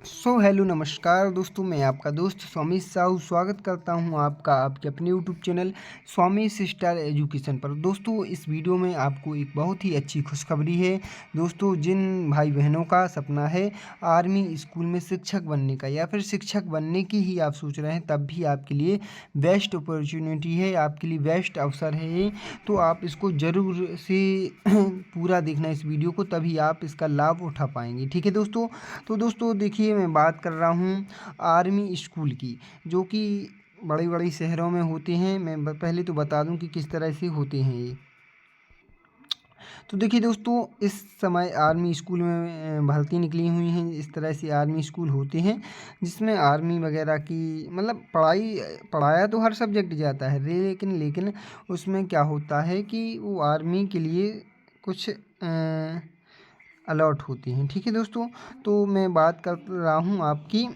Hello नमस्कार दोस्तों, मैं आपका दोस्त स्वामी साहू स्वागत करता हूं आपका आपके अपने यूट्यूब चैनल स्वामी स्टार एजुकेशन पर। दोस्तों, इस वीडियो में आपको एक बहुत ही अच्छी खुशखबरी है। दोस्तों, जिन भाई बहनों का सपना है आर्मी स्कूल में शिक्षक बनने का या फिर शिक्षक बनने की ही आप सोच रहे हैं, तब भी आपके लिए बेस्ट अपॉर्चुनिटी है, आपके लिए बेस्ट अवसर है ये। तो आप इसको ज़रूर से पूरा देखना इस वीडियो को, तभी आप इसका लाभ उठा पाएंगे। ठीक है दोस्तों। तो दोस्तों देखिए, मैं बात कर रहा हूँ आर्मी स्कूल की, जो कि बड़ी बड़ी शहरों में होते हैं। मैं पहले तो बता दूं कि किस तरह से होते हैं ये। तो देखिए दोस्तों, इस समय आर्मी स्कूल में भर्ती निकली हुई हैं। इस तरह से आर्मी स्कूल होते हैं जिसमें आर्मी वगैरह की मतलब पढ़ाया तो हर सब्जेक्ट जाता है, लेकिन उसमें क्या होता है कि वो आर्मी के लिए कुछ अलॉट होती हैं। ठीक है दोस्तों। तो मैं बात कर रहा हूँ आपकी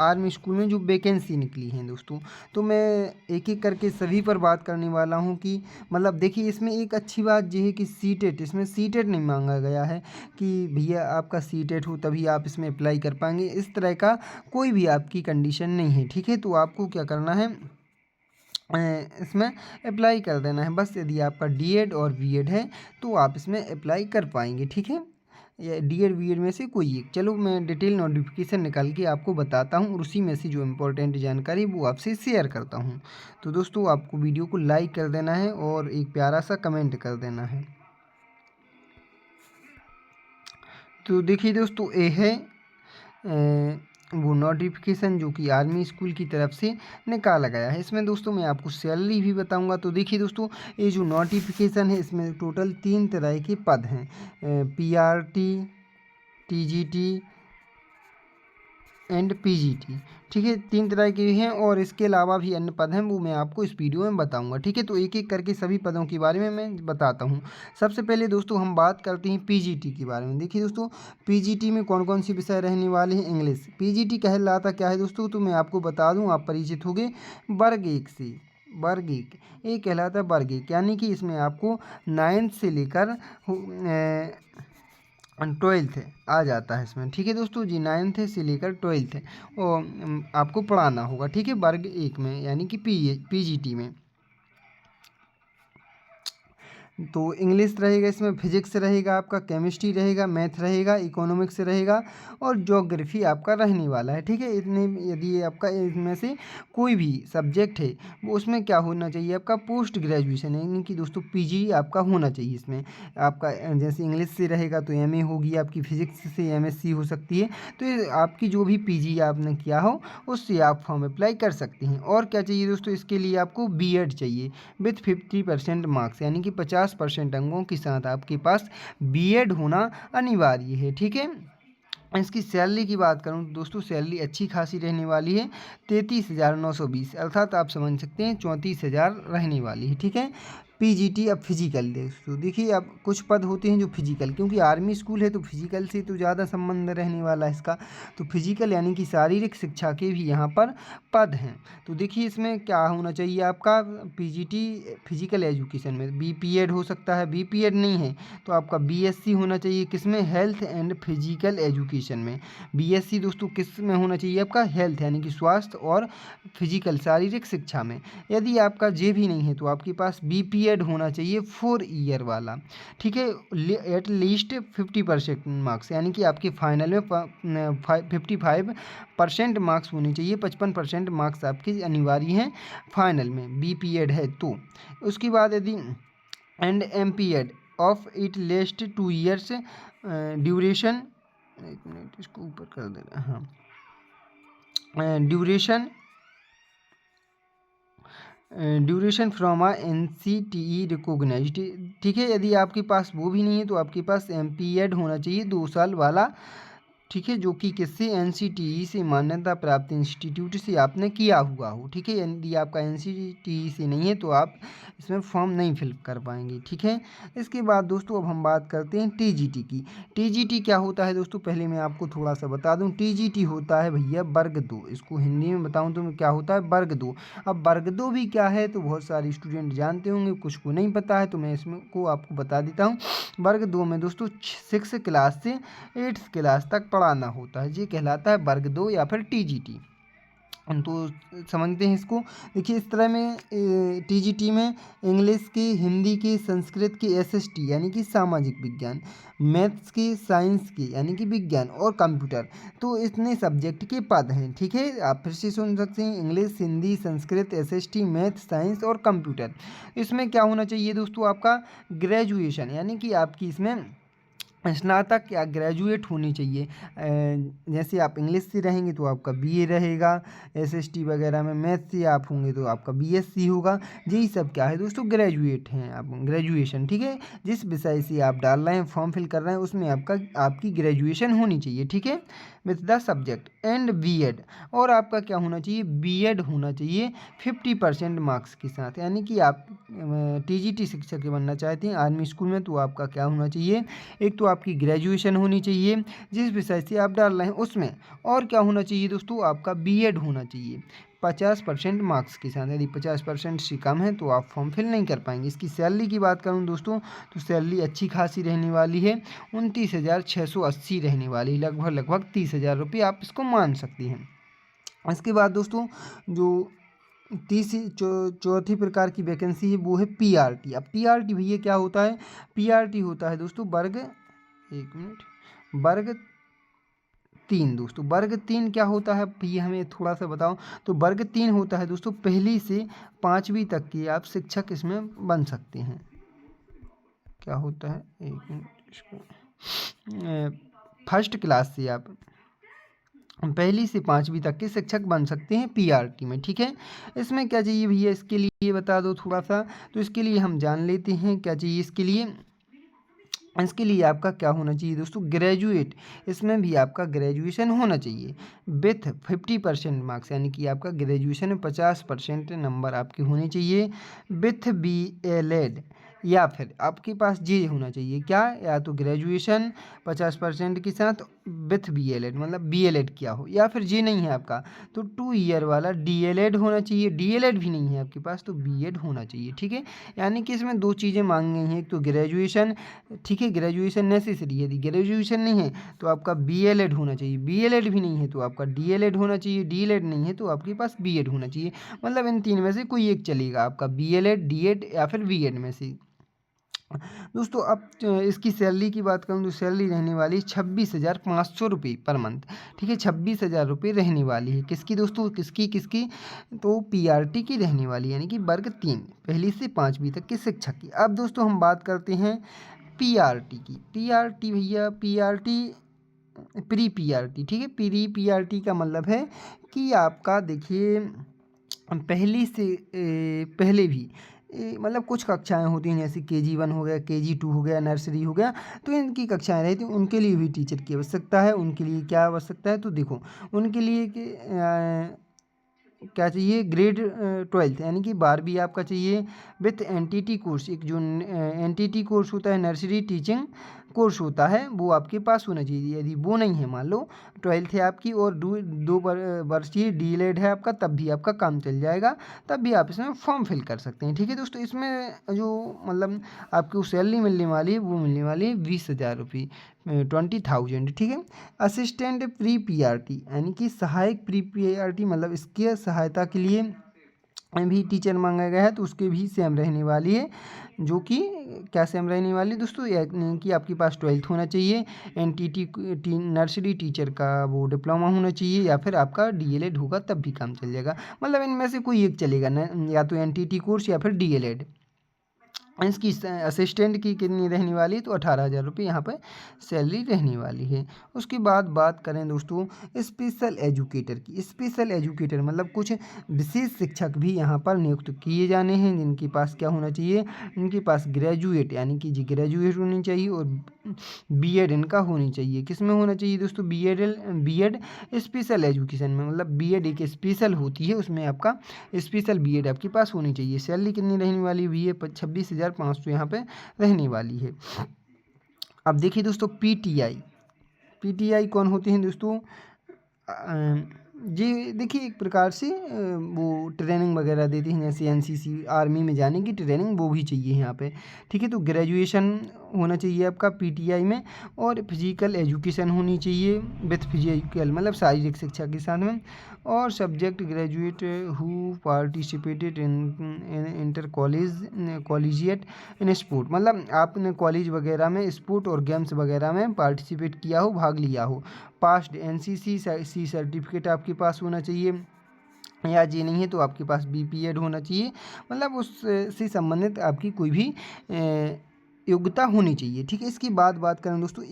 आर्मी स्कूल में जो वैकेंसी निकली हैं दोस्तों। तो मैं एक एक करके सभी पर बात करने वाला हूँ कि मतलब देखिए, इसमें एक अच्छी बात ये है कि सीटेट, इसमें सीटेट नहीं मांगा गया है कि भैया आपका सीटेट हो तभी आप इसमें अप्लाई कर पाएंगे। इस तरह का कोई भी आपकी कंडीशन नहीं है। ठीक है। तो आपको क्या करना है, इसमें अप्लाई कर देना है बस। यदि आपका डीएड और बीएड है तो आप इसमें अप्लाई कर पाएंगे। ठीक है। ये डीएड बीएड में से कोई एक। चलो, मैं डिटेल नोटिफिकेशन निकाल के आपको बताता हूँ और उसी में से जो इम्पोर्टेंट जानकारी वो आपसे शेयर करता हूँ। तो दोस्तों, आपको वीडियो को लाइक कर देना है और एक प्यारा सा कमेंट कर देना है। तो देखिए दोस्तों, ये है वो नोटिफिकेशन जो कि आर्मी स्कूल की तरफ से निकाला गया है। इसमें दोस्तों मैं आपको सैलरी भी बताऊंगा। तो देखिए दोस्तों, ये जो नोटिफिकेशन है इसमें टोटल 3 तरह के पद हैं, पीआरटी, टीजीटी एंड पीजीटी। ठीक है, 3 तरह के हैं और इसके अलावा भी अन्य पद हैं, वो मैं आपको इस वीडियो में बताऊंगा। ठीक है। तो एक एक करके सभी पदों के बारे में मैं बताता हूं। सबसे पहले दोस्तों हम बात करते हैं पीजीटी के बारे में। देखिए दोस्तों, पीजीटी में कौन कौन सी विषय रहने वाले हैं। इंग्लिश। पीजीटी कहलाता क्या है दोस्तों, तो मैं आपको बता दूँ, आप परिचित होंगे वर्ग 1 से। वर्ग 1 ये कहलाता है वर्ग 1, यानी कि इसमें आपको 9th से लेकर 12th आ जाता है इसमें। ठीक है दोस्तों जी, 9th से लेकर 12th है और आपको पढ़ाना होगा। ठीक है, वर्ग 1 में यानी कि पीजीटी में। तो इंग्लिश रहेगा, इसमें फिजिक्स रहेगा, आपका केमिस्ट्री रहेगा, मैथ रहेगा, इकोनॉमिक्स रहेगा और ज्योग्राफी आपका रहने वाला है। ठीक है। इतने यदि आपका इनमें से कोई भी सब्जेक्ट है वो उसमें क्या होना चाहिए, आपका पोस्ट ग्रेजुएशन यानी कि दोस्तों पीजी आपका होना चाहिए इसमें। आपका जैसे इंग्लिश से रहेगा तो एमए होगी आपकी, फिजिक्स से एमएससी हो सकती है। तो ये आपकी जो भी पीजी आपने किया हो उससे आप फॉर्म अप्लाई कर सकते हैं। और क्या चाहिए दोस्तों, इसके लिए आपको बीएड चाहिए विथ 50% मार्क्स, यानी कि 50% अंकों के साथ आपके पास बीएड होना अनिवार्य है। ठीक है। इसकी सैलरी की बात करूं तो दोस्तों सैलरी अच्छी खासी रहने वाली है, 33,920, अर्थात आप समझ सकते हैं 34,000 रहने वाली है। ठीक है। पीजीटी। अब फिजिकल दोस्तों देखिए, अब कुछ पद होते हैं जो फिजिकल, क्योंकि आर्मी स्कूल है तो फिजिकल से तो ज़्यादा संबंध रहने वाला है इसका। तो फिजिकल यानी कि शारीरिक शिक्षा के भी यहाँ पर पद हैं। तो देखिए, इसमें क्या होना चाहिए आपका, पीजीटी फिजिकल एजुकेशन में बीपीएड हो सकता है, बीपीएड नहीं है तो आपका बीएससी होना चाहिए, किसमें, हेल्थ एंड फिजिकल एजुकेशन में। बीएससी दोस्तों किस में होना चाहिए, आपका हेल्थ यानी कि स्वास्थ्य और फिजिकल शारीरिक शिक्षा में। यदि आपका जे भी नहीं है तो आपके पास बीपीएड होना चाहिए 4 ईयर वाला। ठीक है। एट लीस्ट 50% मार्क्स, यानी कि आपके फाइनल में 55% मार्क्स होने चाहिए। 55% मार्क्स आपके अनिवार्य हैं फाइनल में, बीपीएड है तो। उसके बाद यदि and MPEd of it least 2 years duration, एक मिनट इसको ऊपर कर देना, हाँ, duration from a NCTE recognised. ठीक है। यदि आपके पास वो भी नहीं है तो आपके पास एमपीएड होना चाहिए 2 साल वाला। ठीक है, जो कि किससे, NCTE से मान्यता प्राप्त इंस्टीट्यूट से आपने किया हुआ हो। ठीक है। यदि आपका NCTE से नहीं है तो आप इसमें फॉर्म नहीं फिल कर पाएंगे। ठीक है। इसके बाद दोस्तों अब हम बात करते हैं टीजीटी की। टीजीटी क्या होता है दोस्तों, पहले मैं आपको थोड़ा सा बता दूं। टीजीटी होता है भैया वर्ग 2, इसको हिंदी में बताऊं तो क्या होता है, वर्ग 2। अब वर्ग 2 भी क्या है तो बहुत सारे स्टूडेंट जानते होंगे, कुछ को नहीं पता है तो मैं इसमें को आपको बता देता हूँ। वर्ग 2 में दोस्तों 6 क्लास से 8th क्लास तक पढ़ाना होता है, ये कहलाता है वर्ग 2 या फिर टीजीटी। तो समझते हैं इसको। देखिए इस तरह में टीजीटी में इंग्लिश की, हिंदी की, संस्कृत की एसएसटी यानी कि सामाजिक विज्ञान, मैथ्स की, साइंस की यानी कि विज्ञान और कंप्यूटर, तो इतने सब्जेक्ट के पद हैं। ठीक है, आप फिर से सुन सकते हैं, English, Hindi, Sanskrit, SST, math, science और कंप्यूटर। इसमें क्या होना चाहिए दोस्तों, आपका ग्रेजुएशन यानी कि आपकी इसमें स्नातक या ग्रेजुएट होनी चाहिए। जैसे आप इंग्लिश से रहेंगे तो आपका बीए रहेगा, एसएसटी वगैरह में मैथ से आप होंगे तो आपका बीएससी होगा। यही सब क्या है दोस्तों, ग्रेजुएट हैं आप, ग्रेजुएशन। ठीक है, जिस विषय से आप डाल रहे हैं, फॉर्म फिल कर रहे हैं, उसमें आपकी ग्रेजुएशन होनी चाहिए। ठीक है, with the subject and BEd, और आपका क्या होना चाहिए, बीएड होना चाहिए 50% मार्क्स के साथ। यानी कि आप टीजीटी शिक्षक बनना चाहते हैं आर्मी स्कूल में, तो आपका क्या होना चाहिए, एक तो आपकी ग्रेजुएशन होनी चाहिए जिस विषय से आप डाल रहे हैं उसमें, और क्या होना चाहिए दोस्तों, आपका बीएड होना चाहिए 50% मार्क्स के साथ। यदि 50% से कम है तो आप फॉर्म फिल नहीं कर पाएंगे। इसकी सैलरी की बात करूं दोस्तों तो सैलरी अच्छी खासी रहने वाली है, 29,680 रहने वाली, लगभग 30,000 रुपये आप इसको मान सकती हैं। इसके बाद दोस्तों जो चौथी प्रकार की वैकेंसी है वो है पीआरटी। अब पीआरटी भैया क्या होता है, पीआरटी होता है दोस्तों वर्ग 3। दोस्तों वर्ग 3 क्या होता है ये हमें थोड़ा सा बताओ। तो वर्ग 3 होता है दोस्तों 1ली से 5वीं तक की आप शिक्षक इसमें बन सकते हैं। क्या होता है, एक मिनट, इसको फर्स्ट क्लास से आप 1ली से 5वीं तक के शिक्षक बन सकते हैं पीआरटी में। ठीक है, इसमें क्या चाहिए भैया, इसके लिए बता दो थोड़ा सा। तो इसके लिए हम जान लेते हैं क्या चाहिए इसके लिए। इसके लिए आपका क्या होना चाहिए दोस्तों, ग्रेजुएट, इसमें भी आपका ग्रेजुएशन होना चाहिए विथ 50% मार्क्स, यानी कि आपका ग्रेजुएशन में 50% नंबर आपके होने चाहिए विथ बीएलएड, या फिर आपके पास जे होना चाहिए क्या, या तो ग्रेजुएशन 50% के साथ विथ बीएलएड, मतलब बीएलएड क्या हो, या फिर जे नहीं है आपका तो 2 ईयर वाला डीएलएड होना चाहिए, डीएलएड भी नहीं है आपके पास तो बीएड होना चाहिए। ठीक है, यानी कि इसमें 2 चीज़ें मांगी गई हैं, एक तो ग्रेजुएशन। ठीक है, ग्रेजुएशन नेसेसरी है, यदि ग्रेजुएशन नहीं है तो आपका बीएलएड होना चाहिए, बीएलएड भी नहीं है तो आपका डीएलएड होना चाहिए, डीएलएड नहीं है तो आपके पास बीएड होना चाहिए। मतलब इन 3 में से कोई एक चलेगा, आपका बीएलएड, डीएड या फिर बीएड में से। दोस्तों अब इसकी सैलरी की बात करूँ तो सैलरी रहने वाली 26,500 रुपये पर मंथ। ठीक है, 26,000 रुपये रहने वाली है। किसकी दोस्तों, किसकी तो पीआरटी की रहने वाली, यानी कि वर्ग 3 1ली से 5वीं तक के शिक्षक की। अब दोस्तों हम बात करते हैं पीआरटी की। पीआरटी भैया, पीआरटी प्री पीआरटी। ठीक है, प्री पीआरटी का मतलब है कि आपका देखिए 1ली से पहले भी मतलब कुछ कक्षाएं होती हैं, जैसे KG1 हो गया, KG2 हो गया, नर्सरी हो गया, तो इनकी कक्षाएं रहती हैं, उनके लिए भी टीचर की आवश्यकता है। उनके लिए क्या आवश्यकता है, तो देखो उनके लिए कि क्या चाहिए, ग्रेड 12 यानी कि 12वीं आपका चाहिए विथ एनटीटी कोर्स। एक जो एनटीटी कोर्स होता है, नर्सरी टीचिंग कोर्स होता है, वो आपके पास होना चाहिए। यदि वो नहीं है, मान लो 12th है आपकी और 2 वर्षीय डीएलएड है आपका, तब भी आपका काम चल जाएगा, तब भी आप इसमें फॉर्म फिल कर सकते हैं। ठीक है दोस्तों, इसमें जो मतलब आपको सैलरी मिलने वाली है वो मिलने वाली है 20,000 रुपये, 20,000। ठीक है, असिस्टेंट प्री पीआरटी यानी कि सहायक प्री पीआरटी, मतलब इसके सहायता के लिए भी टीचर मांगा गया है, तो उसके भी सेम रहने वाली है, जो कि क्या सेम रहने वाली है दोस्तों, यानी कि आपके पास 12th होना चाहिए, एनटीटी नर्सरी टीचर का वो डिप्लोमा होना चाहिए, या फिर आपका डीएलएड होगा तब भी काम चल जाएगा। मतलब इनमें से कोई एक चलेगा ना, या तो एनटीटी कोर्स या फिर डीएलएड। इसकी असिस्टेंट की कितनी रहने वाली है, तो 18,000 रुपये यहाँ पर सैलरी रहने वाली है। उसके बाद बात करें दोस्तों स्पेशल एजुकेटर की। स्पेशल एजुकेटर मतलब कुछ विशेष शिक्षक भी यहाँ पर नियुक्त किए जाने हैं, जिनके पास क्या होना चाहिए, इनके पास ग्रेजुएट यानी कि जी ग्रेजुएट होनी चाहिए और बीएड इनका होनी चाहिए। किस में होना चाहिए दोस्तों, बीएड स्पेशल एजुकेशन में, मतलब बीएड एक स्पेशल होती है, उसमें आपका स्पेशल बीएड आपके पास होनी चाहिए। सैलरी कितनी रहने वाली है, 26,500 यहाँ पे रहने वाली है। अब देखिए दोस्तों पीटीआई कौन होते हैं दोस्तों, जी देखिए एक प्रकार से वो ट्रेनिंग वगैरह देती हैं, जैसे एनसीसी आर्मी में जाने की ट्रेनिंग वो भी चाहिए यहाँ पे। ठीक है, तो ग्रेजुएशन होना चाहिए आपका पीटीआई में, और फिजिकल एजुकेशन होनी चाहिए विथ फिजिकल मतलब शारीरिक शिक्षा के साथ में, और subject graduate who participated in inter collegiate in sport, मतलब आपने कॉलेज वगैरह में स्पोर्ट और गेम्स वगैरह में पार्टिसिपेट किया हो, भाग लिया हो। पास्ट एनसीसी सी सर्टिफिकेट आपके पास होना चाहिए, या जी नहीं है तो आपके पास बीपीएड होना चाहिए, मतलब उससे संबंधित आपकी कोई भी योग्यता होनी चाहिए। ठीक है, इसकी बात करें दोस्तों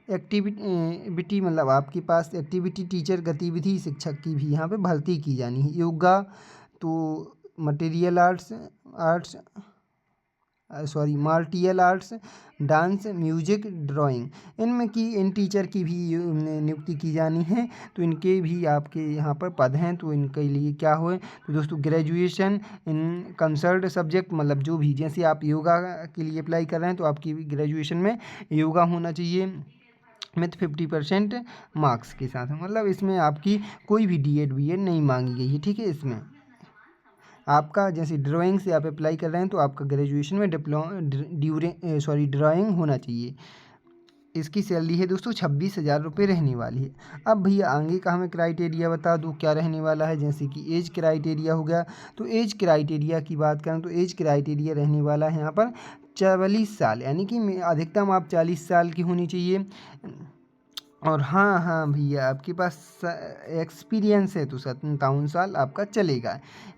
एक्टिविटी मतलब आपके पास एक्टिविटी टीचर गतिविधि शिक्षक की भी यहाँ पे भर्ती की जानी है। योगा तो material arts martial arts, dance, music, drawing, इनमें की इन टीचर की भी नियुक्ति की जानी है। तो इनके भी आपके यहाँ पर पद हैं, तो इनके लिए क्या हो तो दोस्तों ग्रेजुएशन इन कंसर्ट सब्जेक्ट, मतलब जो भी जैसे आप योगा के लिए अप्लाई कर रहे हैं तो आपकी ग्रेजुएशन में योगा होना चाहिए विथ 50% मार्क्स के साथ, मतलब इसमें आपकी कोई भी डीएड बीएड नहीं मांगी गई है। ठीक है, इसमें आपका जैसे ड्राइंग से आप अप्लाई कर रहे हैं तो आपका ग्रेजुएशन में ड्राइंग होना चाहिए। इसकी सैलरी है दोस्तों 26,000 रुपये रहने वाली है। अब भैया आगे का हमें क्राइटेरिया बता दूँ क्या रहने वाला है, जैसे कि एज क्राइटेरिया हो गया। तो एज क्राइटेरिया की बात करें तो एज क्राइटेरिया रहने वाला है यहाँ पर 44 साल, यानी कि अधिकतम आप 40 साल की होनी चाहिए। और हाँ भैया आपके पास एक्सपीरियंस है तो 57 साल आपका चलेगा,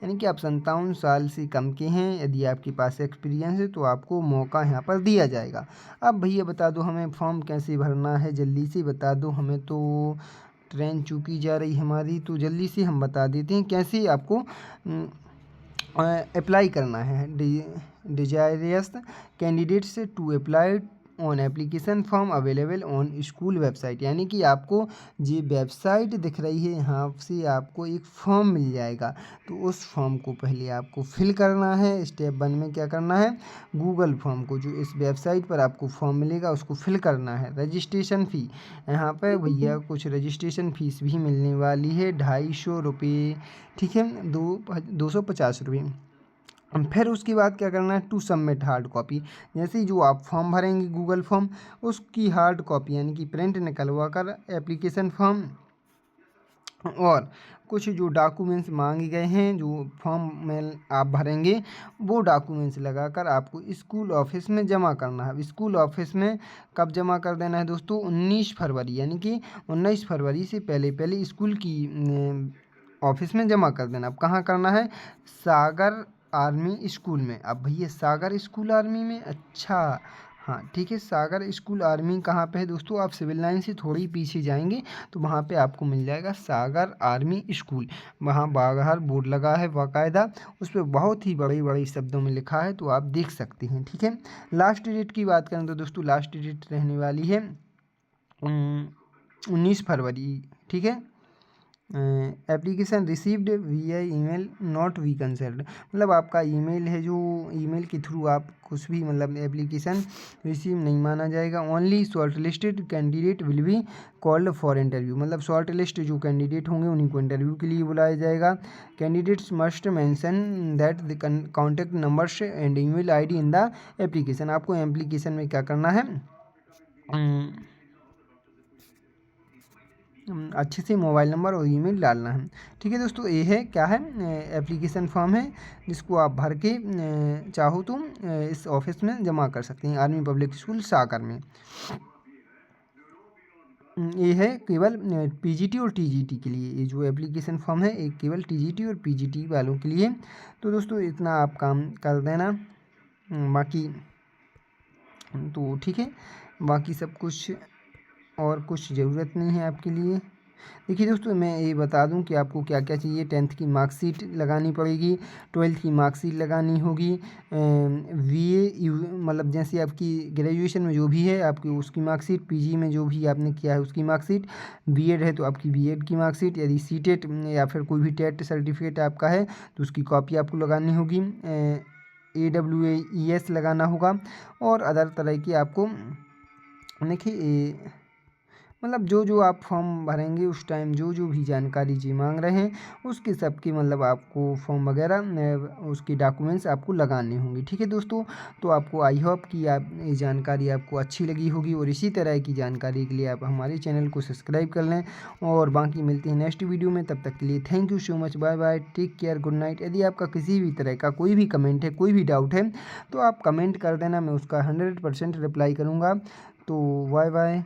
यानी कि आप 57 साल से कम के हैं, यदि आपके पास एक्सपीरियंस है तो आपको मौका यहाँ पर दिया जाएगा। अब भैया बता दो हमें फॉर्म कैसे भरना है, जल्दी से बता दो हमें, तो ट्रेन चूकी जा रही हमारी, तो जल्दी से हम बता देते हैं कैसे आपको अप्लाई करना है। Desirous candidates to apply on application form available on school website, यानी कि आपको जो वेबसाइट दिख रही है यहाँ से आपको एक फॉर्म मिल जाएगा। तो उस फॉर्म को पहले आपको फिल करना है। स्टेप 1 में क्या करना है, गूगल फॉर्म को जो इस वेबसाइट पर आपको फॉर्म मिलेगा उसको फिल करना है। रजिस्ट्रेशन फ़ी यहाँ पर भैया कुछ रजिस्ट्रेशन फ़ीस भी मिलने वाली है 250 रुपये, ठीक है, 250 रुपये। फिर उसके बाद क्या करना है, टू सबमिट हार्ड कॉपी, जैसे ही जो आप फॉर्म भरेंगे गूगल फॉर्म उसकी हार्ड कॉपी यानी कि प्रिंट निकलवा कर एप्लीकेशन फॉर्म और कुछ जो डॉक्यूमेंट्स मांगे गए हैं जो फॉर्म में आप भरेंगे वो डॉक्यूमेंट्स लगाकर आपको स्कूल ऑफिस में जमा करना है। स्कूल ऑफिस में कब जमा कर देना है दोस्तों, 19 फरवरी, यानी कि 19 फरवरी से पहले स्कूल की ऑफिस में जमा कर देना। अब कहाँ करना है, सागर आर्मी स्कूल में। अब भैया सागर स्कूल आर्मी में, अच्छा हाँ ठीक है, सागर स्कूल आर्मी कहाँ पे है दोस्तों, आप सिविल लाइन से थोड़ी पीछे जाएंगे तो वहाँ पे आपको मिल जाएगा सागर आर्मी स्कूल। वहाँ बाहर बोर्ड लगा है बाकायदा, उस पर बहुत ही बड़े बड़े शब्दों में लिखा है, तो आप देख सकते हैं। ठीक है, लास्ट डेट की बात करें तो दोस्तों लास्ट डेट रहने वाली है 19 फरवरी। ठीक है, application received via email not be consult, मतलब आपका ईमेल है जो ईमेल के थ्रू आप कुछ भी मतलब एप्लीकेशन रिसीव नहीं माना जाएगा। Only short listed candidate will be called for interview, मतलब शॉर्ट लिस्ट जो कैंडिडेट होंगे उन्हीं को इंटरव्यू के लिए बुलाया जाएगा। Candidates must mention that the contact numbers and email ID in the application, आपको एप्लीकेशन में क्या करना है, अच्छे से मोबाइल नंबर और ईमेल डालना है। ठीक है दोस्तों, ये है क्या है, एप्लीकेशन फॉर्म है जिसको आप भर के चाहो तो इस ऑफिस में जमा कर सकते हैं, आर्मी पब्लिक स्कूल सागर में। ये है केवल पीजीटी और टीजीटी के लिए, ये जो एप्लीकेशन फॉर्म है ये केवल टीजीटी और पीजीटी वालों के लिए। तो दोस्तों इतना आप काम कर देना, बाकी तो ठीक है, बाकी सब कुछ और कुछ ज़रूरत नहीं है आपके लिए। देखिए दोस्तों मैं ये बता दूं कि आपको क्या क्या चाहिए, 10th की मार्कशीट लगानी पड़ेगी, 12th की मार्कशीट लगानी होगी, बीए मतलब जैसे आपकी ग्रेजुएशन में जो भी है आपकी उसकी मार्कशीट, पीजी में जो भी आपने किया है उसकी मार्कशीट, बीएड है तो आपकी बीएड की मार्कशीट, यदि सीटेट या फिर कोई भी टेट सर्टिफिकेट आपका है तो उसकी कॉपी आपको लगानी होगी, AWES लगाना होगा, और अदर तरह की आपको देखिए मतलब जो जो आप फॉर्म भरेंगे उस टाइम जो जो भी जानकारी जी मांग रहे हैं उसकी सबकी मतलब आपको फॉर्म वगैरह उसकी डॉक्यूमेंट्स आपको लगानी होंगी। ठीक है दोस्तों, तो आपको आई होप कि आप ये जानकारी आपको अच्छी लगी होगी और इसी तरह की जानकारी के लिए आप हमारे चैनल को सब्सक्राइब कर लें। और बाकी मिलते हैं नेक्स्ट वीडियो में, तब तक के लिए thank you so much, bye bye, take care, good night. यदि आपका किसी भी तरह का कोई भी कमेंट है, कोई भी डाउट है तो आप कमेंट कर देना, मैं उसका 100% रिप्लाई करूँगा। तो बाय बाय।